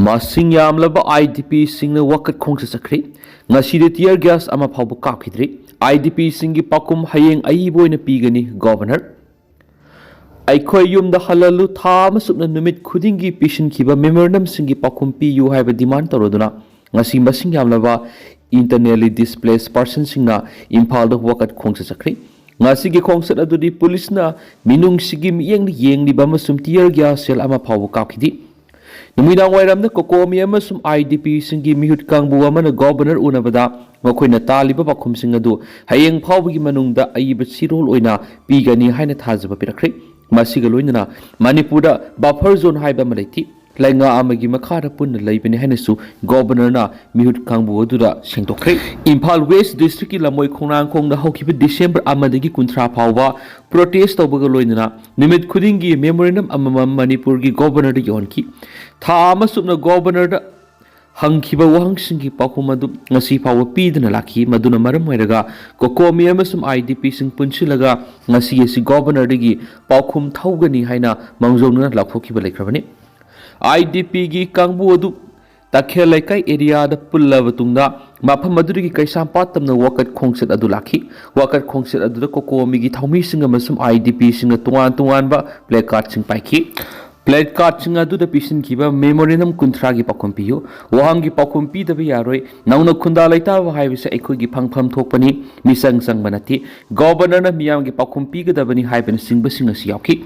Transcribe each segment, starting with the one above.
ꯃꯁꯤꯡ ꯌꯥꯝꯂꯕ IDPꯁꯤꯡꯅ ꯋꯥꯀꯠ ꯈꯣꯡꯆꯠꯆꯈ꯭ꯔꯦ꯫ ꯉꯁꯤꯗꯤ ꯇꯤꯌꯔ ꯒ꯭ꯌꯥꯁ ꯑꯃ ꯐꯥꯎꯕ ꯀꯥꯞꯈꯤꯗ꯭ꯔꯤ꯫ IDPꯁꯤꯡꯒꯤ ꯄꯥꯎꯈꯨꯝ ꯍꯌꯦꯡ ꯑꯏꯕ ꯑꯣꯏꯅ ꯄꯤꯒꯅꯤ ꯒꯚꯔꯅꯔ꯫ ꯑꯩꯈꯣꯏ ꯌꯨꯝꯗ ꯍꯜꯂꯜꯂꯨ ꯊꯥ ꯑꯃ ꯁꯨꯞꯅ ꯅꯨꯃꯤꯠ ꯈꯨꯗꯤꯡꯒꯤ ꯄꯤꯁꯤꯟꯈꯤꯕ ꯃꯦꯃꯣꯔꯦꯟꯗꯝꯁꯤꯡꯒꯤ ꯄꯥꯎꯈꯨꯝ ꯄꯤꯌꯨ ꯍꯥꯏꯕ ꯗꯤꯃꯥꯟ ꯇꯧꯔꯗꯨꯅ ꯉꯁꯤ ꯃꯁꯤꯡ ꯌꯥꯝꯂꯕ ꯏꯟꯇꯔꯅꯦꯜꯂꯤ ꯗꯤꯁꯄ꯭ꯂꯦꯁ ꯄꯔꯁꯟꯁꯤꯡꯅ ꯏꯝꯐꯥꯜꯗ ꯋꯥꯀꯠ ꯈꯣꯡꯆꯠꯆꯈ꯭ꯔꯦ꯫ ꯉꯁꯤꯒꯤ ꯈꯣꯡꯆꯠ ꯑꯗꯨꯗꯤ ꯄꯨꯂꯤꯁꯅ ꯃꯤꯅꯨꯡꯁꯤꯒꯤ ꯃꯤꯠꯌꯦꯡꯗ ꯌꯦꯡꯂꯤꯕ ꯑꯃꯁꯨꯡ ꯇꯤꯌꯔ ꯒ꯭ꯌꯥꯁ ꯁꯦꯜ ꯑꯃ ꯐꯥꯎꯕ ꯀꯥꯞꯈꯤꯗꯦ꯫ ꯅꯨꯃꯤꯗꯥꯡꯋꯥꯏꯔꯝꯗ ꯀꯣꯀꯣꯃꯤ ꯑꯃꯁꯨꯡ IDPꯁꯤꯡꯒꯤ ꯃꯤꯍꯨꯠ ꯀꯥꯡꯕꯨ ꯑꯃꯅ ꯒꯚꯔꯅꯔ ꯎꯅꯕꯗ ꯃꯈꯣꯏꯅ ꯇꯥꯜꯂꯤꯕ ꯄꯥꯎꯈꯨꯝꯁꯤꯡ ꯑꯗꯨ ꯍꯌꯦꯡ ꯐꯥꯎꯕꯒꯤ ꯃꯅꯨꯡꯗ ꯑꯏꯕ ꯆꯤꯔꯣꯜ ꯑꯣꯏꯅ ꯄꯤꯒꯅꯤ ꯍꯥꯏꯅ ꯊꯥꯖꯕ ꯄꯤꯔꯛꯈ꯭ꯔꯦ꯫ ꯃꯁꯤꯒ ꯂꯣꯏꯅꯅ ꯃꯅꯤꯄꯨꯔꯗ ꯕꯐꯔ ꯖꯣꯟ ꯍꯥꯏꯕ ꯑꯃ ꯂꯩꯇꯦ, ꯂꯩꯉꯥꯛ ꯑꯃꯒꯤ ꯃꯈꯥꯗ ꯄꯨꯟꯅ ꯂꯩꯕꯅꯤ ꯍꯥꯏꯅꯁꯨ ꯒꯚꯔꯅꯔꯅ ꯃꯤꯍꯨꯠ ꯀꯥꯡꯕꯨ ꯑꯗꯨꯗ ꯁꯦꯡꯗꯣꯛꯈ꯭ꯔꯦ꯫ ꯏꯝꯐꯥꯜ ꯋꯦꯁ ꯗꯤꯁꯇ꯭ꯔꯤꯛꯀꯤ ꯂꯝꯃꯣꯏ ꯈꯣꯡꯅꯥꯡꯈꯣꯡꯗ ꯍꯧꯈꯤꯕ ꯗꯤꯁꯦꯝꯕꯔ 1ꯗꯒꯤ 30 ꯐꯥꯎꯕ ꯄ꯭ꯔꯣꯇꯦꯁ ꯇꯧꯕꯒ ꯂꯣꯏꯅꯅ ꯅꯨꯃꯤꯠ ꯈꯨꯗꯤꯡꯒꯤ ꯃꯦꯃꯣꯔꯦꯟꯗꯝ ꯑꯃꯃꯝ ꯃꯅꯤꯄꯨꯔꯒꯤ ꯒꯚꯔꯅꯔꯗ ꯌꯧꯍꯟꯈꯤ꯫ ꯊꯥ ꯑꯃ ꯁꯨꯞꯅ ꯒꯚꯔꯅꯔꯗ ꯍꯪꯈꯤꯕ ꯋꯥꯍꯪꯁꯤꯡꯒꯤ ꯄꯥꯎꯈꯨꯝ ꯑꯗꯨ ꯉꯁꯤ ꯐꯥꯎꯕ ꯄꯤꯗꯨꯅ ꯂꯥꯛꯈꯤ꯫ ꯃꯗꯨꯅ ꯃꯔꯝ ꯑꯣꯏꯔꯒ ꯀꯣꯀꯣꯃꯤ ꯑꯃꯁꯨꯡ IDPꯁꯤꯡ ꯄꯨꯟꯁꯤꯜꯂꯒ ꯉꯁꯤ ꯑꯁꯤ ꯒꯚꯔꯅꯔꯗꯒꯤ ꯄꯥꯎꯈꯨꯝ ꯊꯧꯒꯅꯤ ꯍꯥꯏꯅ ꯃꯥꯡꯖꯧꯅꯅ ꯂꯥꯎꯊꯣꯛꯈꯤꯕ ꯂꯩꯈ꯭ꯔꯕꯅꯤ꯫ IDPꯒꯤ ꯀꯥꯡꯕꯨ ꯑꯗꯨ ꯇꯈꯦꯜ ꯂꯩꯀꯥꯏ ꯑꯦꯔꯤꯌꯥꯗ ꯄꯨꯜꯂꯕ ꯇꯨꯡꯗ ꯃꯐꯝ ꯑꯗꯨꯗꯒꯤ ꯀꯩꯁꯥꯝꯄꯥꯠ ꯇꯝꯅ ꯋꯥꯀꯠ ꯈꯣꯡꯆꯠ ꯑꯗꯨ ꯂꯥꯛꯈꯤ꯫ ꯋꯥꯀꯠ ꯈꯣꯡꯆꯠ ꯑꯗꯨꯗ ꯀꯣꯀꯣꯃꯤꯒꯤ ꯊꯧꯃꯤꯁꯤꯡ ꯑꯃꯁꯨꯡ IDPꯁꯤꯡꯅ ꯇꯣꯉꯥꯟ ꯇꯣꯉꯥꯟꯕ ꯄ꯭ꯂꯦꯀꯥꯔꯗꯁꯤꯡ ꯄꯥꯏꯈꯤ꯫ ꯄ꯭ꯂꯦꯀꯥꯔꯗꯁꯤꯡ ꯑꯗꯨꯗ ꯄꯤꯁꯤꯟꯈꯤꯕ ꯃꯦꯃꯣꯔꯦꯟꯗꯝ 30ꯒꯤ ꯄꯥꯎꯈꯨꯝ ꯄꯤꯌꯨ, ꯋꯥꯍꯪꯒꯤ ꯄꯥꯎꯈꯨꯝ ꯄꯤꯗꯕ ꯌꯥꯔꯣꯏ, ꯅꯧꯅ ꯈꯨꯟꯗꯥ ꯂꯩꯇꯥꯕ ꯍꯥꯏꯕꯁꯤ ꯑꯩꯈꯣꯏꯒꯤ ꯐꯪꯐꯝ ꯊꯣꯛꯄꯅꯤ, ꯃꯤꯆꯪ ꯆꯪꯕ ꯅꯠꯇꯦ, ꯒꯚꯔꯅꯔꯅ ꯃꯤꯌꯥꯝꯒꯤ ꯄꯥꯎꯈꯨꯝ ꯄꯤꯒꯗꯕꯅꯤ ꯍꯥꯏꯕꯅꯆꯤꯡꯕꯁꯤꯡ ꯑꯁꯤ ꯌꯥꯎꯈꯤ꯫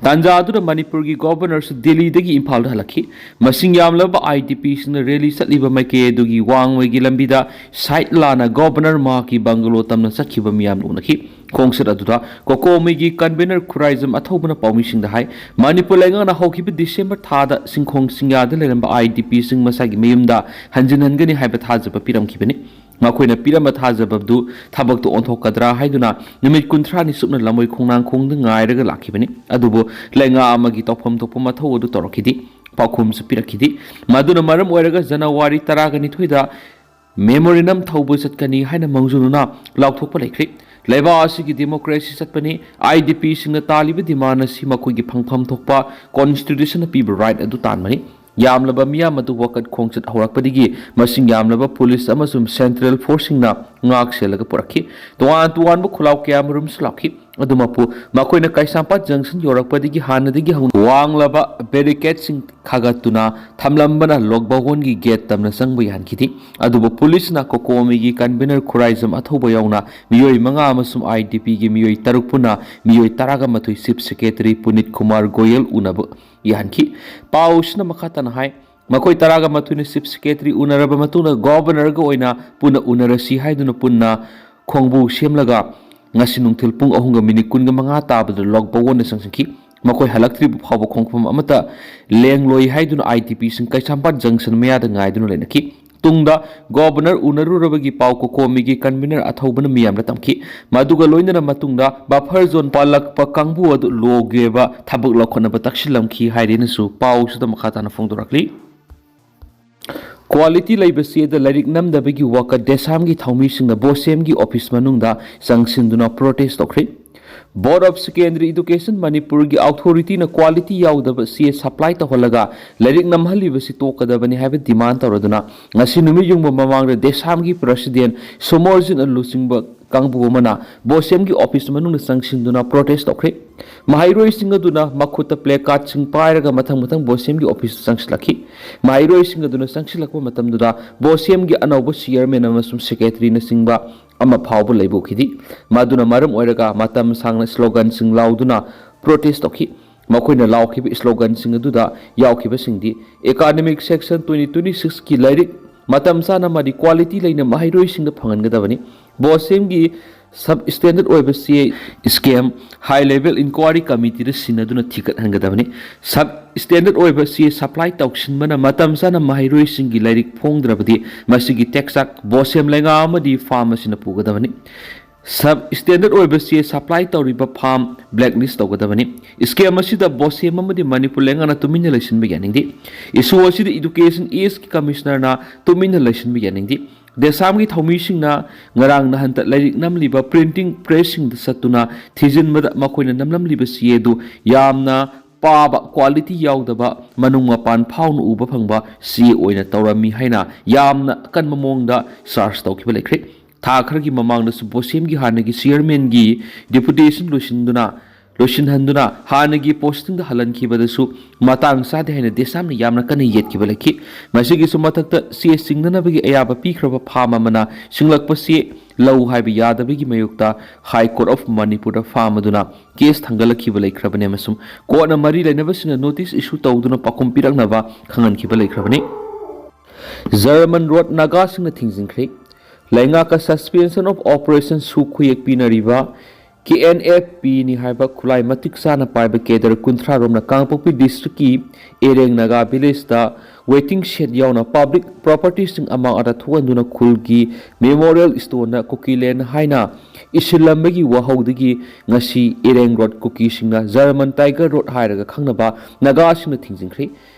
ꯇꯥꯟꯖꯥ ꯑꯗꯨꯗ ꯃꯅꯤꯄꯨꯔꯒꯤ ꯒꯚꯔꯅꯔꯁꯨ ꯗꯦꯜꯂꯤꯗꯒꯤ ꯏꯝꯐꯥꯜꯗ ꯍꯜꯂꯛꯈꯤ꯫ ꯃꯁꯤꯡ ꯌꯥꯝꯂꯕ IDPꯁꯤꯡꯅ ꯔꯦꯂꯤ ꯆꯠꯂꯤꯕ ꯃꯥꯏꯀꯩ ꯑꯗꯨꯒꯤ ꯋꯥꯡꯃꯒꯤ ꯂꯝꯕꯤꯗ ꯁꯥꯏꯠ ꯂꯥꯟꯅ ꯒꯚꯔꯅꯔ ꯃꯍꯥꯛꯀꯤ ꯕꯪꯒꯂꯣ ꯇꯝꯅ ꯆꯠꯈꯤꯕ ꯃꯤꯌꯥꯝꯅ ꯎꯅꯈꯤ꯫ ꯈꯣꯡꯆꯠ ꯑꯗꯨꯗ ꯀꯣꯀꯣꯃꯤꯒꯤ ꯀꯟꯚꯦꯅꯔ ꯈꯨꯔꯥꯏꯖꯝ ꯑꯊꯧꯕꯅ ꯄꯥꯎꯃꯤꯁꯤꯡꯗ ꯍꯥꯏ ꯃꯅꯤꯄꯨꯔ ꯂꯩꯉꯥꯛꯅ ꯍꯧꯈꯤꯕ ꯗꯤꯁꯦꯝꯕꯔ ꯊꯥꯗ ꯆꯤꯡꯈꯣꯡ ꯆꯤꯡꯌꯥꯗ ꯂꯩꯔꯝꯕ IDPꯁꯤꯡ ꯃꯁꯥꯒꯤ ꯃꯌꯨꯝꯗ ꯍꯟꯖꯤꯟꯍꯟꯒꯅꯤ ꯍꯥꯏꯕ ꯊꯥꯖꯕ ꯄꯤꯔꯝꯈꯤꯕꯅꯤ꯫ ꯃꯈꯣꯏꯅ ꯄꯤꯔꯝꯕ ꯊꯥꯖꯕꯗꯨ ꯊꯕꯛꯇ ꯑꯣꯟꯊꯣꯛꯀꯗ꯭ꯔꯥ ꯍꯥꯏꯗꯨꯅ ꯅꯨꯃꯤꯠ 30ꯅꯤ ꯁꯨꯞꯅ ꯂꯝꯃꯣꯏ ꯈꯣꯡꯅꯥꯡꯈꯣꯡꯗ ꯉꯥꯏꯔꯒ ꯂꯥꯛꯈꯤꯕꯅꯤ꯫ ꯑꯗꯨꯕꯨ ꯂꯩꯉꯥꯛ ꯑꯃꯒꯤ ꯇꯧꯐꯝ ꯊꯣꯛꯄ ꯃꯊꯧ ꯑꯗꯨ ꯇꯧꯔꯛꯈꯤꯗꯦ, ꯄꯥꯎꯈꯨꯝꯁꯨ ꯄꯤꯔꯛꯈꯤꯗꯦ꯫ ꯃꯗꯨꯅ ꯃꯔꯝ ꯑꯣꯏꯔꯒ ꯖꯅꯋꯥꯔꯤ 12ꯗ ꯃꯦꯃꯣꯔꯦꯟꯗꯝ ꯊꯧꯕ ꯆꯠꯀꯅꯤ ꯍꯥꯏꯅ ꯃꯥꯡꯖꯧꯅꯅ ꯂꯥꯎꯊꯣꯛꯄ ꯂꯩꯈ꯭ꯔꯦ꯫ ꯂꯩꯕꯥꯛ ꯑꯁꯤꯒꯤ ꯗꯦꯃꯣꯀ꯭ꯔꯦꯁꯤ ꯆꯠꯄꯅꯤ, IDPꯁꯤꯡꯅ ꯇꯥꯜꯂꯤꯕ ꯗꯤꯃꯥꯟ ꯑꯁꯤ ꯃꯈꯣꯏꯒꯤ ꯐꯪꯐꯝ ꯊꯣꯛꯄ ꯀꯣꯟꯁꯇꯤꯇ꯭ꯌꯨꯁꯟꯅ ꯄꯤꯕ ꯔꯥꯏꯠ ꯑꯗꯨ ꯇꯥꯟꯕꯅꯤ꯫ ꯌꯥꯝꯂꯕ ꯃꯤꯌꯥꯝ ꯑꯗꯨ ꯋꯥꯀꯠ ꯈꯣꯡꯆꯠ ꯍꯧꯔꯛꯄꯗꯒꯤ ꯃꯁꯤꯡ ꯌꯥꯝꯂꯕ ꯄꯨꯂꯤꯁ ꯑꯃꯁꯨꯡ ꯁꯦꯟꯇ꯭ꯔꯦꯜ ꯐꯣꯔꯁꯁꯤꯡꯅ ꯉꯥꯛ ꯁꯦꯜꯂꯒ ꯄꯨꯔꯛꯈꯤ꯫ ꯇꯣꯉꯥꯟ ꯇꯣꯉꯥꯟꯕ ꯈꯨꯠꯂꯥꯎ ꯀꯌꯥꯃꯔꯨꯝꯁꯨ ꯂꯥꯛꯈꯤ꯫ ꯑꯗꯨꯃꯛꯄꯨ ꯃꯈꯣꯏꯅ ꯀꯩꯁꯥꯝꯄꯥꯠ ꯖꯪꯁꯟ ꯌꯧꯔꯛꯄꯗꯒꯤ ꯍꯥꯟꯅꯗꯒꯤ ꯍꯧꯅ ꯋꯥꯡꯂꯕ ꯕꯦꯔꯤꯀꯦꯗꯁꯤꯡ ꯈꯥꯒꯠꯇꯨꯅ ꯊꯝꯂꯝꯕꯅ ꯂꯣꯛꯕꯥꯎꯒꯣꯟꯒꯤ ꯒꯦꯠ ꯇꯝꯅ ꯆꯪꯕ ꯌꯥꯍꯟꯈꯤꯗꯦ꯫ ꯑꯗꯨꯕꯨ ꯄꯨꯂꯤꯁꯅ ꯀꯣꯀꯣꯃꯤꯒꯤ ꯀꯟꯚꯦꯅꯔ ꯈꯨꯔꯥꯏꯖꯝ ꯑꯊꯧꯕ ꯌꯥꯎꯅ ꯃꯤꯑꯣꯏ 5 ꯑꯃꯁꯨꯡ IDPꯒꯤ ꯃꯤꯑꯣꯏ 6 ꯄꯨꯟꯅ ꯃꯤꯑꯣꯏ 12 ꯆꯤꯐ ꯁꯦꯀ꯭ꯔꯦꯇꯔꯤ ꯄꯨꯅꯤꯠ ꯀꯨꯃꯥꯔ ꯒꯣꯌꯜ ꯎꯅꯕ ꯌꯥꯍꯟꯈꯤ꯫ ꯄꯥꯎꯁꯤꯅ ꯃꯈꯥ ꯇꯥꯅ ꯍꯥꯏ ꯃꯈꯣꯏ 12ꯅ ꯆꯤꯐ ꯁꯦꯀ꯭ꯔꯦꯇꯔꯤ ꯎꯅꯔꯕ ꯃꯇꯨꯡꯗ ꯒꯚꯔꯅꯔꯒ ꯑꯣꯏꯅ ꯄꯨꯟꯅ ꯎꯅꯔꯁꯤ ꯍꯥꯏꯗꯨꯅ ꯄꯨꯟꯅ ꯈꯣꯡꯕꯨ ꯁꯦꯝꯂꯒ ꯉꯁꯤ ꯅꯨꯡꯊꯤꯜ ꯄꯨꯡ 3:45 ꯇꯥꯕꯗ ꯂꯣꯛꯕꯥꯎꯒꯣꯟꯗ ꯆꯪꯁꯤꯟꯈꯤ꯫ ꯃꯈꯣꯏ ꯍꯜꯂꯛꯇ꯭ꯔꯤꯕ ꯐꯥꯎꯕ ꯈꯣꯡꯐꯝ ꯑꯃꯠꯇ ꯂꯦꯡꯂꯣꯏ ꯍꯥꯏꯗꯨꯅ IDPꯁꯤꯡ ꯀꯩꯁꯥꯝꯄꯥꯠ ꯖꯪꯁꯟ ꯃꯌꯥꯗ ꯉꯥꯏꯗꯨꯅ ꯂꯩꯅꯈꯤ꯫ ꯇꯨꯡꯗ ꯒꯚꯔꯅꯔ ꯎꯅꯔꯨꯔꯕꯒꯤ ꯄꯥꯎ ꯀꯣꯀꯣꯃꯤꯒꯤ ꯀꯟꯚꯦꯅꯔ ꯑꯊꯧꯕꯅ ꯃꯤꯌꯥꯝꯗ ꯇꯝꯈꯤ꯫ ꯃꯗꯨꯒ ꯂꯣꯏꯅꯅ ꯃꯇꯨꯡꯗ ꯕꯐꯔ ꯖꯣꯟ ꯄꯜꯂꯛꯄ ꯀꯥꯡꯕꯨ ꯑꯗꯨ ꯂꯣꯒꯤ ꯑꯣꯏꯕ ꯊꯕꯛ ꯂꯧꯈꯠꯅꯕ ꯇꯛꯁꯤꯜꯂꯝꯈꯤ ꯍꯥꯏꯔꯦꯅꯁꯨ ꯄꯥꯎꯁꯤꯗ ꯃꯈꯥ ꯇꯥꯅ ꯐꯣꯡꯗꯣꯔꯛꯂꯤ꯫ ꯀ꯭ꯋꯥꯂꯤꯇꯤ ꯂꯩꯕ ꯆꯦꯗ ꯂꯥꯏꯔꯤꯛ ꯅꯝꯗꯕꯒꯤ ꯋꯥꯀꯠ ꯗꯦꯁꯥꯝꯒꯤ ꯊꯧꯃꯤꯁꯤꯡꯅ ꯕꯣꯁꯦꯝꯒꯤ ꯑꯣꯐꯤꯁ ꯃꯅꯨꯡꯗ ꯆꯪꯁꯤꯟꯗꯨꯅ ꯄ꯭ꯔꯣꯇꯦꯁ ꯇꯧꯈ꯭ꯔꯦ꯫ ꯕꯣꯔꯗ ꯑꯣꯐ ꯁꯦꯀꯦꯟꯗꯔꯤ ꯏꯗꯨꯀꯦꯁꯟ ꯃꯅꯤꯄꯨꯔꯒꯤ ꯑꯣꯊꯣꯔꯤꯇꯤꯅ ꯀ꯭ꯋꯥꯂꯤꯇꯤ ꯌꯥꯎꯗꯕ ꯆꯦ ꯁꯄ꯭ꯂꯥꯏ ꯇꯧꯍꯜꯂꯒ ꯂꯥꯏꯔꯤꯛ ꯅꯝꯍꯜꯂꯤꯕꯁꯤ ꯇꯣꯛꯀꯗꯕꯅꯤ ꯍꯥꯏꯕ ꯗꯤꯃꯥꯟ ꯇꯧꯔꯗꯨꯅ ꯉꯁꯤ ꯅꯨꯃꯤꯠ ꯌꯨꯡꯕ ꯃꯃꯥꯡꯗ ꯗꯦꯁꯥꯝꯒꯤ ꯄ꯭ꯔꯁꯤꯗꯦꯟꯠ ꯁꯣꯃꯣꯔꯖꯤꯠ ꯂꯨꯆꯤꯡꯕ ꯀꯥꯡꯕꯨ ꯑꯃꯅ ꯕꯣꯁꯦꯝꯒꯤ ꯑꯣꯐꯤꯁ ꯃꯅꯨꯡꯗ ꯆꯪꯁꯤꯟꯗꯨꯅ ꯄ꯭ꯔꯣꯇꯦꯁ ꯇꯧꯈ꯭ꯔꯦ꯫ ꯃꯍꯩꯔꯣꯏꯁꯤꯡ ꯑꯗꯨꯅ ꯃꯈꯨꯠꯇ ꯄ꯭ꯂꯦꯀꯥꯔꯗꯁꯤꯡ ꯄꯥꯏꯔꯒ ꯃꯊꯪ ꯕꯣꯁꯦꯝꯒꯤ ꯑꯣꯐꯤꯁꯇ ꯆꯪꯁꯤꯜꯂꯛꯈꯤ꯫ ꯃꯍꯩꯔꯣꯏꯁꯤꯡ ꯑꯗꯨꯅ ꯆꯪꯁꯤꯜꯂꯛꯄ ꯃꯇꯝꯗꯨꯗ ꯕꯣꯁꯦꯝꯒꯤ ꯑꯅꯧꯕ ꯆꯤꯌꯔꯃꯦꯟ ꯑꯃꯁꯨꯡ ꯁꯦꯀ꯭ꯔꯦꯇꯔꯤꯅꯆꯤꯡꯕ ꯑꯃ ꯐꯥꯎꯕ ꯂꯩꯕ ꯎꯈꯤꯗꯦ꯫ ꯃꯗꯨꯅ ꯃꯔꯝ ꯑꯣꯏꯔꯒ ꯃꯇꯝ ꯁꯥꯡꯅ ꯁ꯭ꯂꯣꯒꯥꯟꯁꯤꯡ ꯂꯥꯎꯗꯨꯅ ꯄ꯭ꯔꯣꯇꯦꯁ ꯇꯧꯈꯤ꯫ ꯃꯈꯣꯏꯅ ꯂꯥꯎꯈꯤꯕ ꯁ꯭ꯂꯣꯒꯥꯟꯁꯤꯡ ꯑꯗꯨꯗ ꯌꯥꯎꯈꯤꯕꯁꯤꯡꯗꯤ ꯑꯦꯀꯥꯗꯦꯃꯤꯛ ꯁꯦꯛꯁꯟ 2026ꯀꯤ ꯂꯥꯏꯔꯤꯛ ꯃꯇꯝ ꯆꯥꯅ ꯑꯃꯗꯤ ꯀ꯭ꯋꯥꯂꯤꯇꯤ ꯂꯩꯅ ꯃꯍꯩꯔꯣꯏꯁꯤꯡꯗ ꯐꯪꯍꯟꯒꯗꯕꯅꯤ, ꯕꯣꯁꯦꯝꯒꯤ ꯁꯕ ꯁ꯭ꯇꯦꯟꯗꯔꯠ ꯑꯣꯏꯕ ꯆꯦ ꯁ꯭ꯀꯦꯝ ꯍꯥꯏ ꯂꯦꯚꯦꯜ ꯏꯟꯀ꯭ꯋꯥꯏꯔꯤ ꯀꯃꯤꯇꯤꯗ ꯁꯤꯟꯅꯗꯨꯅ ꯊꯤꯒꯠꯍꯟꯒꯗꯕꯅꯤ, ꯁꯕ ꯁ꯭ꯇꯦꯟꯗꯔꯠ ꯑꯣꯏꯕ ꯆꯦ ꯁꯄ꯭ꯂꯥꯏ ꯇꯧꯁꯤꯟꯕꯅ ꯃꯇꯝ ꯆꯥꯅ ꯃꯍꯩꯔꯣꯏꯁꯤꯡꯒꯤ ꯂꯥꯏꯔꯤꯛ ꯐꯣꯡꯗ꯭ꯔꯕꯗꯤ ꯃꯁꯤꯒꯤ ꯇꯦꯛꯆꯥꯛ ꯕꯣꯁꯦꯝ ꯂꯩꯉꯥꯛ ꯑꯃꯗꯤ ꯐꯥꯔꯝ ꯑꯁꯤꯅ ꯄꯨꯒꯗꯕꯅꯤ, ꯁꯕ ꯁ꯭ꯇꯦꯟꯗꯔꯠ ꯑꯣꯏꯕ ꯆꯦ ꯁꯄ꯭ꯂꯥꯏ ꯇꯧꯔꯤꯕ ꯐꯥꯔꯝ ꯕ꯭ꯂꯦꯛꯂꯤꯁ ꯇꯧꯒꯗꯕꯅꯤ꯫ ꯁ꯭ꯀꯦꯝ ꯑꯁꯤꯗ ꯕꯣꯁꯦꯝ ꯑꯃꯗꯤ ꯃꯅꯤꯄꯨꯔ ꯂꯩꯉꯥꯛꯅ ꯇꯨꯃꯤꯟꯅ ꯂꯩꯁꯤꯟꯕ ꯌꯥꯅꯤꯡꯗꯦ꯫ ꯏꯁꯨ ꯑꯁꯤꯗ ꯏꯗꯨꯀꯦꯁꯟ ꯑꯦꯖꯀꯤ ꯀꯃꯤꯁꯅꯔꯅ ꯇꯨꯃꯤꯟꯅ ꯂꯩꯁꯤꯟꯕ ꯌꯥꯅꯤꯡꯗꯦ꯫ ꯗꯦꯁꯥꯝꯒꯤ ꯊꯧꯃꯤꯁꯤꯡꯅ ꯉꯔꯥꯡ ꯅꯍꯥꯟꯇ ꯂꯥꯏꯔꯤꯛ ꯅꯝꯂꯤꯕ ꯄ꯭ꯔꯤꯟꯇꯤꯡ ꯄ꯭ꯔꯦꯁꯁꯤꯡꯗ ꯆꯠꯇꯨꯅ ꯊꯤꯖꯤꯟꯕꯗ ꯃꯈꯣꯏꯅ ꯅꯝꯂꯝꯂꯤꯕ ꯆꯦ ꯑꯗꯨ ꯌꯥꯝꯅ पाबा क्वालिटी याउदबा मनुंग मपान फाउन उबा फंगबा सी ओइना तौरमी हाइना यामना अकनबा मोंगदा चार्ज तौखिबा लेख्रे था खरगी ममांगदसु बोसेमगी हानगी चेयरमैनगी डेपुटेशन लोशिनहंदुना हानगी पोस्टिंग दा हलनखिबदसु मतांग सादे हाइना देसामना यामना कने येतखिबा लेखि मसिगिसु मथक्ता सी सिंगनबगी अयाबा पीख्रबा फाम अमना सिंगलकपसी लौ हाइब यादबगी मयुक्ता हाई कोर्ट ऑफ मणिपुर फाम अदुना केस थंगलखिबा लेख्रबने मसुम कोर्टना मरी लेनबसिना नोटिस इशू तौदुना पाकुम पिरकनबा खंगनखिबा लेख्रबने जर्मन रोड नागासिंगना थिंजिंख्रे लैंगा का सस्पेंशन ऑफ ऑपरेशन सुखुयक पिनरिबा KNFP ni haiba khulai matik sana paiba kedar kunthra romna kangpokpi district ki ereng naga village da waiting shed yauna public property sing among ada thuanduna khulgi memorial stone na kokilen haina isilambagi wahaudagi ngasi ereng road koki singna German Tiger Road hairaga khangnaba naga singna thingjingkhri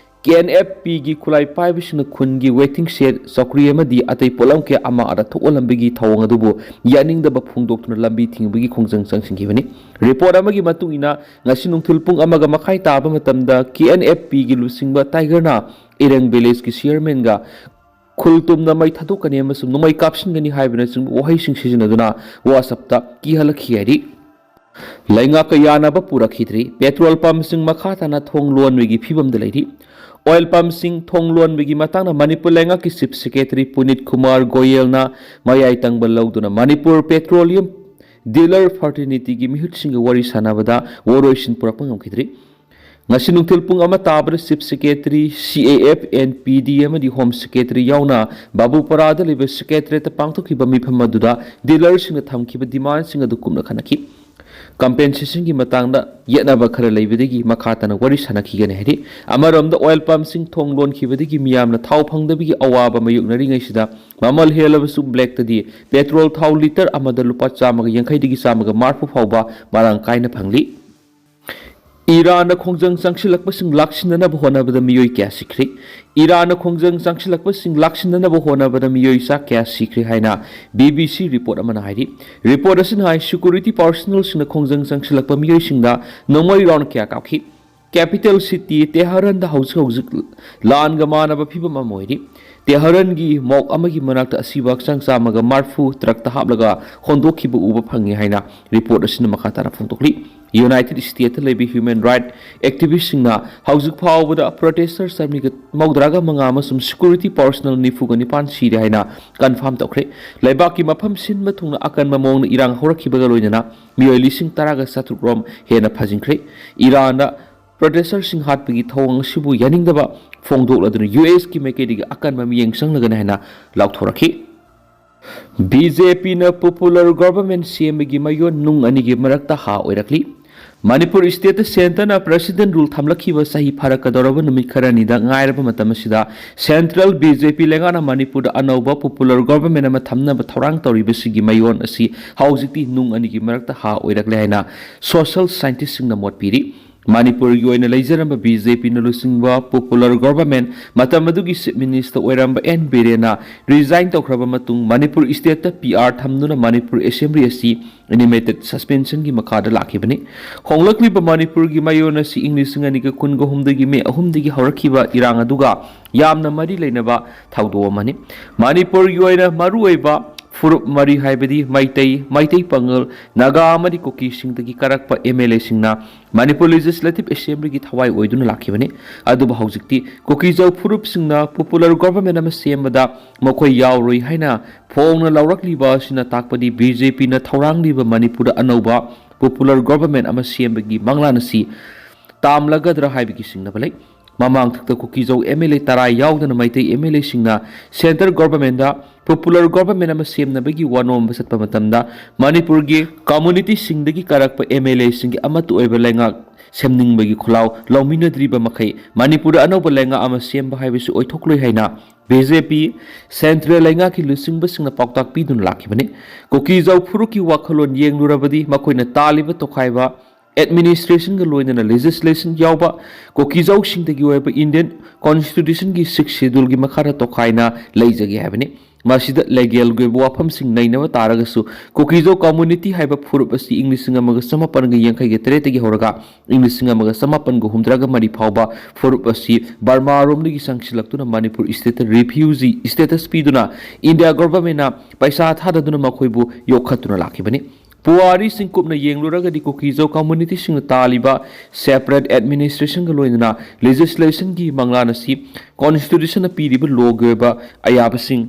KNFP gi khulai paibisina khungi waiting shed sakri amadi atai polam ke ama ara thokolambigi thawang adubu yaning da phungdoktuna lambi thingbigi khongjang changsingibani report amagi matungina ngasi nungthul pung amaga makhai taba matamda KNFP gi lusingba tiger na ireng village ki chairman ga khultum na mai thadukani amasum numai kapsingani haibana sing ohai sing sijinaduna wasapta ki halakhi ari lainga ka yana ba purakhidri petrol pump sing makha tana thong lon wigi phibam da lairi oil pump sing thong lon wigi matang na Manipur lainga ki chief secretary Punit Kumar Goyal na mayai tangbal lawduna Manipur petroleum dealer fraternity gi mihut sing wari sanabada woroisin purakpang amkhidri ngasi nungthil pung ama tabra chief secretary CAF and PD amadi home secretary yauna babu parada libe secretary ta pangthokhiba mifam aduda dealer sing thamkhiba demand sing adu kumna khanaki compensation ki matangda yetnaba khara leibidagi makhatana wari sanakhigane hedi amaramda oil pump sing thong lon khibadagi miyamna thau phangdabigi awaba mayuknari ngaisida mamal helabasu black tadi petrol thau liter amada lupa chamaga yankhai digi chamaga marfu phauba marang kaina phangli Iran na khongjang sangsilakpa sing laksinana ba honabada miyoi kya sikri Iran na khongjang sangsilakpa sing laksinana ba honabada miyoi sa kya sikri haina BBC report amana hairi report asin hai security personnel sing na khongjang sangsilakpa miyoi sing da nomoi round kya kakhi capital city Tehran da hauzik lan ga manaba phibam amoiri Tehran gi mok amagi manakta asiba sang samaga marfu truck ta hablaga hondokhibu uba phangi haina report asin makhatara phungtokli United States lebi human right activist singna hauzik phawbada protester samni maudraga manga amasum security personnel nifugani pan siri haina confirm tokre leibaki mafam sinma thungna akan mamong irang horakhibaga loinana miyoi lising taraga satrukrom hena phajingkre Iran da protester sing hatpagi thawang sibu yaningdaba phongdokladuna US ki mekedi akan mamiyeng sanglagana haina laukthoraki BJP na popular government CMG mayon nung anigi marakta ha oirakli Manipur State Center na President rule thamlakhiba sahi pharakadoraba numit kharani da ngairaba matamasida Central BJP lengana Manipur da anauba popular government ama thamna ba thorang toribasigi mayon asi haujiti nung anigi marakta ha oirakle haina social scientist singna mot piri Manipur gi oina leijaramba BJP na lusingba popular government matamadugi chief minister oiramba N Birena resign tokhraba matung Manipur state ta PR thamnuna Manipur assembly asi animated suspension gi makada lakhibani honglakli ba Manipur gi mayona si English ngani ka kun go humdagi me ahumdagi haurakhiba irang aduga yamna mari leinaba thaudo mani Manipur gi oina maru oiba furup mari haibadi maitai pangal naga amadi koki singdagi karakpa MLA singna Manipur legislative assembly gi thawai oiduna lakhibani adu ba haujikti koki jau furup singna popular government ama sembada mokoi yauroi haina phongna laurakli ba sina takpadi BJP na thorangli ba Manipur anauba popular government ama sembagi manglana si tamlagadra haibigi singna balai mamang thakta koki jau MLA tarai yaudana maitai MLA singna center government da popular government ama semnabagi wanom basatpa matamda Manipur gi community singdagi karakpa MLA singi amatu oiba lenga semningbagi khulaw lawminadriba makhai Manipur anoba lenga ama semba haibisu oithokloi haina BJP central lenga ki lusingba singna paktak pidun lakhibani koki jau furuki wakhalon yenglurabadi makoina taliba tokhaiba administration ga loina legislation yawba koki jau singdagi oiba Indian constitution gi 6th schedule gi makhara tokhaina leijagi habani ꯃꯁꯤꯗ ꯂꯦꯒꯦꯜꯒꯤ ꯑꯣꯏꯕ ꯋꯥꯐꯝꯁꯤꯡ ꯅꯩꯅꯕ ꯇꯥꯔꯒꯁꯨ ꯀꯨꯀꯤꯖꯣ community ꯍꯥꯏꯕ ꯐꯨꯔꯨꯞ ꯑꯁꯤ ꯏꯪ 1983 ꯍꯧꯔꯒ ꯏꯪ 1984 ꯐꯥꯎꯕ ꯐꯨꯔꯨꯞ ꯑꯁꯤ ꯕꯔꯃꯥꯔꯣꯝꯗꯒꯤ ꯆꯪꯁꯤꯜꯂꯛꯇꯨꯅ ꯃꯅꯤꯄꯨꯔ ꯁ꯭ꯇꯦꯠꯇ ꯔꯤꯐ꯭ꯌꯨꯖꯤ ꯁ꯭ꯇꯦꯇꯁ ꯄꯤꯗꯨꯅ ꯏꯟꯗꯤꯌꯥ ꯒꯣꯚꯔꯟꯃꯦꯟꯠꯅ ꯄꯩꯁꯥ ꯊꯥꯗꯗꯨꯅ ꯃꯈꯣꯏꯕꯨ ꯌꯣꯛꯈꯠꯇꯨꯅ ꯂꯥꯛꯈꯤꯕꯅꯤ꯫ ꯄꯨꯋꯥꯔꯤꯁꯤꯡ ꯀꯨꯞꯅ ꯌꯦꯡꯂꯨꯔꯒꯗꯤ ꯀꯨꯀꯤꯖꯣ ꯀꯝꯃꯨꯅꯤꯇꯤꯁꯤꯡꯅ ꯇꯥꯜꯂꯤꯕ ꯁꯦꯄꯔꯦꯠ ꯑꯦꯗꯃꯤꯅꯤꯁꯇ꯭ꯔꯦꯁꯟꯒ ꯂꯣꯏꯅꯅ ꯂꯦꯖꯤꯁꯂꯦꯁꯟꯒꯤ ꯃꯪꯂꯥꯟ ꯑꯁꯤ ꯀꯣꯟꯁꯇꯤꯇ꯭ꯌꯨꯁꯟꯅ ꯄꯤꯔꯤꯕ ꯂꯣꯒꯤ ꯑꯣꯏꯕ ꯑꯌꯥꯕꯁꯤꯡ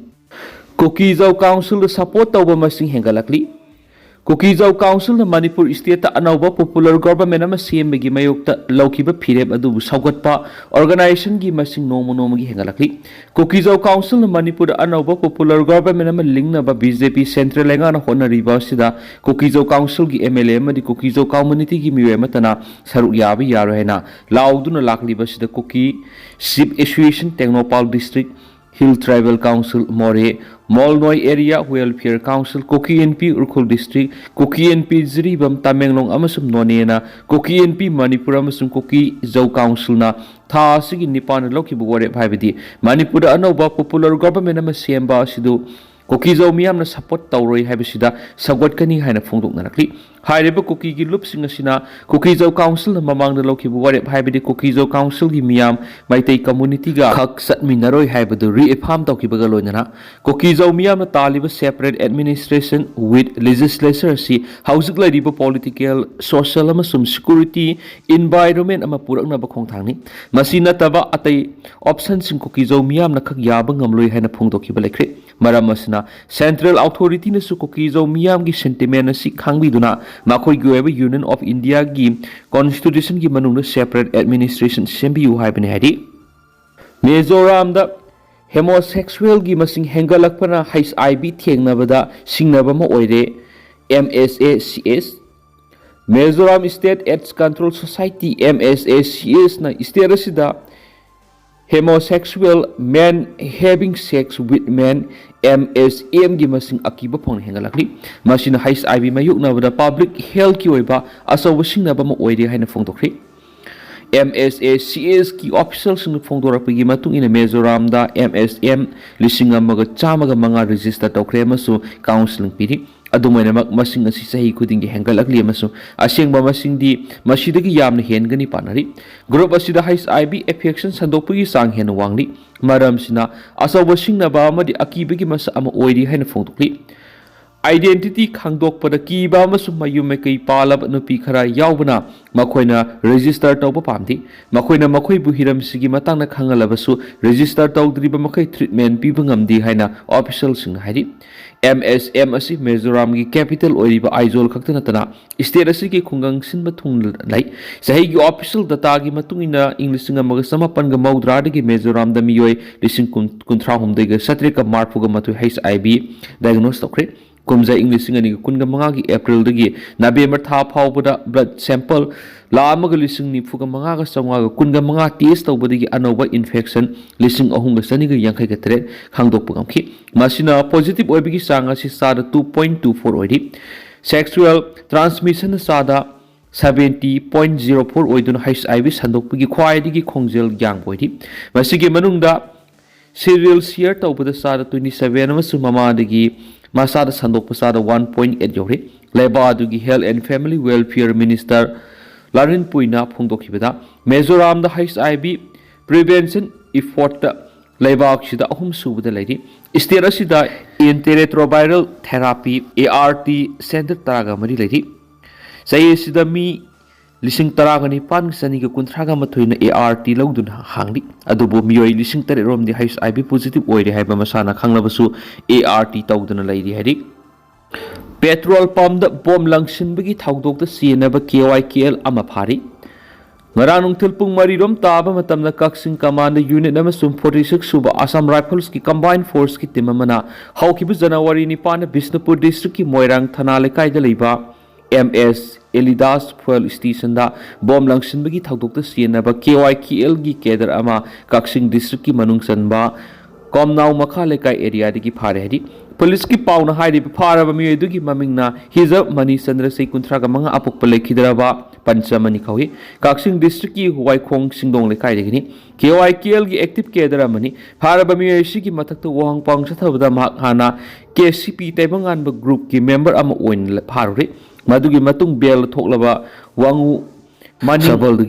ꯀꯨꯀꯤꯖꯣ ꯀꯥꯎꯟꯁꯤꯜꯗ ꯁꯄꯣꯔꯠ ꯇꯧꯕ ꯃꯁꯤꯡ ꯍꯦꯟꯒꯠꯂꯛꯂꯤ꯫ ꯀꯨꯀꯤꯖꯣ ꯀꯥꯎꯟꯁꯤꯜꯅ ꯃꯅꯤꯄꯨꯔ ꯁ꯭ꯇꯦꯠꯇ ꯑꯅꯧꯕ ꯄꯣꯄꯨꯂꯔ ꯒꯣꯚꯔꯟꯃꯦꯟꯠ ꯑꯃ ꯁꯦꯝꯕꯒꯤ ꯃꯥꯌꯣꯛꯇ ꯂꯧꯈꯤꯕ ꯐꯤꯔꯦꯞ ꯑꯗꯨꯕꯨ ꯁꯧꯒꯠꯄ ꯑꯣꯔꯒꯅꯥꯏꯖꯦꯁꯟꯒꯤ ꯃꯁꯤꯡ ꯅꯣꯡꯃ ꯅꯣꯡꯃꯒꯤ ꯍꯦꯟꯒꯠꯂꯛꯂꯤ꯫ ꯀꯨꯀꯤꯖꯣ ꯀꯥꯎꯟꯁꯤꯜꯅ ꯃꯅꯤꯄꯨꯔꯗ ꯑꯅꯧꯕ ꯄꯣꯄꯨꯂꯔ ꯒꯣꯚꯔꯟꯃꯦꯟꯠ ꯑꯃ ꯂꯤꯡꯅꯕ ꯕꯤꯖꯦꯄꯤ ꯁꯦꯟꯇ꯭ꯔꯦꯜ ꯂꯩꯉꯥꯛꯅ ꯍꯣꯠꯅꯔꯤꯕ ꯑꯁꯤꯗ ꯀꯨꯀꯤꯖꯣ ꯀꯥꯎꯟꯁꯤꯜꯒꯤ MLA ꯑꯃꯗꯤ ꯀꯨꯀꯤꯖꯣ ꯀꯝꯃꯨꯅꯤꯇꯤꯒꯤ ꯃꯤꯑꯣꯏ ꯑꯃꯠꯇꯅ ꯁꯔꯨꯛ ꯌꯥꯕ ꯌꯥꯔꯣꯏ ꯍꯥꯏꯅ ꯂꯥꯎꯗꯨꯅ ꯂꯥꯛꯂꯤꯕ ꯑꯁꯤꯗ Kuki chief associations Tengnoupal district hill tribal council Moreh Molnoi area welfare council Kuki NP Ukhrul district Kuki NP Jiribam Tamenglong अमसुम नोनेना कुकी एनपी मणिपुर अमसुम कुकी जौ काउंसिलना था असिगी निपान लौखिबु वरेप हाइबदि मणिपुर अनौबा पॉपुलर गवर्नमेंट अमा सेम्बा असिदु कुकीजौ मियामना सपोर्ट तौरोई हाइबसिदा सगवटकनी हाइना फोंदोकनारखली हाइरेबा कुकीगी लुपसिंग असिना कुकीजौ काउंसिल ममांगदा लौखिबु वरेप हाइबदि कुकीजौ काउंसिल गी मियाम माइतै कम्युनिटी गा खक सटमिनरोई हाइबदु रिएफार्म तौखिबगा लोइनना कुकीजौ मियामना तालिबा सेपरेट एडमिनिस्ट्रेशन विथ लेजिस्लेचर असि हाउजिक लैरिबा पॉलिटिकल सोशल अमसुम सिक्युरिटी एनवायरनमेंट अमा पुरकनबा खोंथांनि मसि नतबा अतै ऑप्शन सिंग कुकीजौ मियामना खक याबा ngamloi haina phongdokiba lekre maram asina central authority na su कुकीजौ मियाम गी सेंटिमेंट असि खांगबिदुना माखोई गी ओइबा यूनियन ऑफ इंडिया गी कॉन्स्टिट्यूशन गी मनुंग सेपरेट एडमिनिस्ट्रेशन सेम्बियु हाइबने हाइदि मिजोराम दा हेमोसेक्सुअल गी मसिंग हेंगलकपना HIV थेंगनबदा सिंगनबा म ओइरे MSACS Mizoram state AIDS control society MSACS ना state असिदा homosexual men having sex with men MSM गी मसिंग अकीबा फोंग हेंगलकली मसिना HIV मायुकनबदा पब्लिक हेल्थ की ओइबा असौब सिंगनबा म ओइरे हाइना फोंदोखरि MSACS की ऑफिशियल सिंग फोंदोरपगी मतुंग इन मिजोराम दा MSM लिसिंग अमगा चामगा मंगा रजिस्टर तौखरे मसु काउंसलिंग पिरि अदुमैनमक मसिंग असि सही खुदिंगी हेंगलकली मसु असेंगबा मसिंगदी मसिदगी यामना हेनगनी पानरी ग्रुप असिदा HIV एफेक्शन संदोकपगी सांग हेन वांगली मरमसिना असौब सिंगनबा अमदि अकीबगी मस अम ओइरि हाइना फोंदोखली आइडेंटिटी खांदोकपदा कीबा अमसु मयुमेकई पालब नुपी खरा यावबना मखोइना रजिस्टर तौबा पामदि मखोइना मखोइबु हिरमसिगी मतांगना खांगलबसु रजिस्टर तौद्रिबा मखै ट्रीटमेंट पीबा ngamdi हाइना ऑफिशियल सिंग हाइदि MSM असि मिजोराम की कैपिटल ओइरिबा आइजोल खक्तनतना स्टेट असि की खुंगंग सिनबा थुंग लाई सही की ऑफिशियल डाटा की मतुंगिना इंग्लिश मग समापन ग मौद्रादगी मिजोराम द मियोय लिसिंग कुंथ्रा हुमदेग सत्रिक मार्फुग मतु HIV डायग्नोस तौखरे कुमजा इंग्लिश अनि कुनग मंगा की अप्रैल दगी नवेंबर था फावबदा ब्लड सैंपल लामग लिसिंग निफुग मंगा ग संगा कुनग मंगा टेस्ट तौबदगी अनौबा इन्फेक्शन लिसिंग अहुंग सनिग यांखै गतरे खांदोकपगमखि मसिना पॉजिटिव ओइबगी सांग असि सादा 2.24 ओइदि सेक्सुअल ट्रांसमिशन सादा 70.04 ओइदुन HIV संदोकपगी ख्वाइदगी खोंजेल यांग ओइदि मसिगे मनुंगदा सीरियल शेयर तौबदा सादा 27 अमसु ममादगी मासादा संदोकप सादा 1.8 यौरे लेबादुगी health and family welfare minister लारिन पुइना फोंदोखिबदा मिजोराम दा HIV प्रिवेंशन इफोर्ट लेबाक्सिदा अहुम सुबदा लैरि स्टेट असिदा एंटीरेट्रोवायरल थेरापी ART सेंटर तरागा मरि लैरि सयेसिदा मी लिसिंग तरागनी पान सनिगा कुंथ्रागा मथुइना ART लौदुन हांगली अदुबो मियोय लिसिंग तरे रोमदि HIV पॉजिटिव ओइरे हाइबा मसाना खांगलबसु ART तौदुना लैरि हाइरि पेट्रोल पंप द बॉम लंगसिनबगी थाउदोक द सीनबा KYKL अमा फारि ngara nungthil pung mari rom taba matamna kaksing command unit amasum 46 suba Assam Rifles ki combined force ki team amana haukibu January ni pana Bishnupur district ki Moirang thana lekai da leiba MS Elidas fuel station da bom langsinbagi thaudokta sienaba KYKL gi kedar ama kaksing district ki manung sanba komnau makha lekai area digi phare hari police की पाउना हाइरि फारब मियदुगी ममिंगना hijab money चंद्र से कुंथ्रागा मंगा अपुक लेखिदरबा पंचमनी खौहि काक्सिंग district की हुवाइखोंग सिंगदोंग लेखाइदगिनी KYKL की active cadre अमनी फारब मियोइसी की मथक्ता वहांग पांग चथबदा महक हाना KCP तैबंगानब group की member अमा ओइन फारुरे मदुगी मतुंग बेल थोकलबा वांगु सबल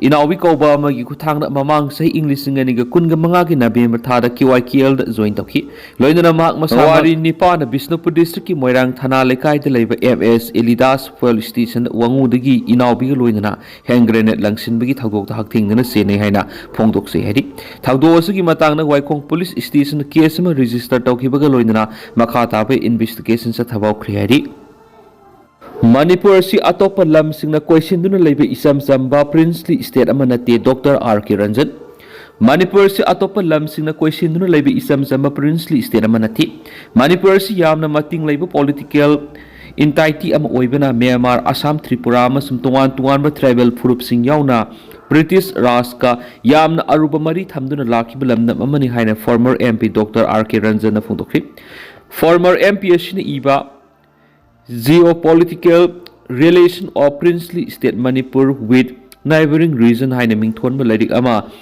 इनावी कौबा खुथांग ममांग सही इंग्लिश कुनग मंगा की नवेम्बर था KYKL जॉइन तौकी लोइनना माक मसावारी निपान बिष्णुपुर डिस्ट्रिक्ट की मोइरांग थाना लेकाय MS एलिदास फुएल स्टेशन वांगुदगी इनावी लोइनना हैंड ग्रेनेड लंगसिनबगी थगोक हकथिंगना सेने हैना फोंदोकसे हैदि थगदोसगी मतंगना वाइखोंग पुलिस स्टेशन केस अमा रजिस्टर तौखिबगा लोइनना मखा ताबे इन्वेस्टिगेशन चथबाउख्रे हैदि मणिपुर से अतोप लम सिंगना क्वेश्चन लेबे इसम चंबा प्रिंसली स्टेट अमा नते डॉक्टर RK रंजन मणिपुर से अतोप लम सिंगना क्वेश्चन लेबे इसम चंबा प्रिंसली स्टेट अमा नते मणिपुर से यामना मतिंग लेबे पॉलिटिकल इंटाइटी अमा ओइबना म्यांमार असम त्रिपुरा अमसुम तोंगान तोंगानबा ट्राइबल फुरुप सिंग यावना ब्रिटिश राज का यामना अरुबा मरी थमदुना लाखिबा लमदम अमनि हाइना former MP doctor RK Ranjan फोंदोखरि फॉर्मर MP असिना इबा Geopolitical relation of princely state Manipur with neighboring region haina mingthon ba lairik ama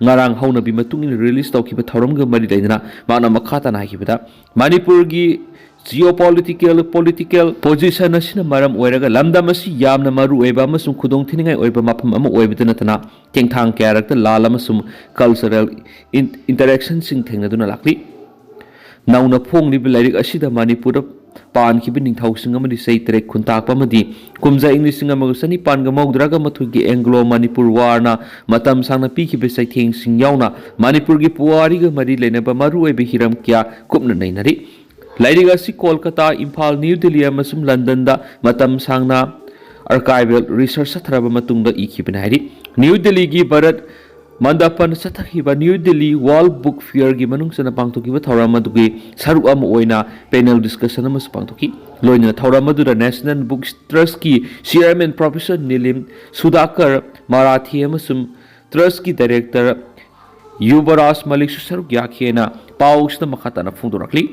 ngarang hauna bi matung in release tawkiba thoram ga mari daina mana makhata na hibada Manipur gi political position asina maram oiraga lamdam asi yamna maru oiba amasum khudong thiningai oiba mafam ama oibadana tana tengthang character lal amasum cultural interaction sing thengnaduna lakli nauna phong ni bi lairik asida Manipur पान की निथौसिंग सही तरेक खुंताकपमदी कुमजा इंग लिसिंग Sunny पानगा मौद्रागा मथुगी Anglo Manipur Varna मतम सांगना पीखिबे सैथेंसिंग यावना मणिपुर की पुवारीगा मरी लेनबा मरुओइबे Hiram क्या कुपना नैनरी लाइरिग असि कोलकाता इम्फाल न्यू दिल्ली अमसुम लंदन दा मतम सांगना आर्काइवल रिसर्च सथरबा मतुंगदा इखिबना हाइरि न्यू दिल्ली की भारत मंडपन सथखिबा New Delhi world book fair की मनुंगसना पांगथोकिबा थौराम अदुगी सरुक अमा ओइना पैनल डिस्कशन अमा पांगथोकी लोइना थौराम अदुदा नेशनल बुक ट्रस्ट की चेयरमैन प्रोफेसर नीलिम सुधाकर मराठी अमसुम ट्रस्ट की डायरेक्टर युवराज मलिक सरुक याखेना पाउसना मखाताना फोंदोरखली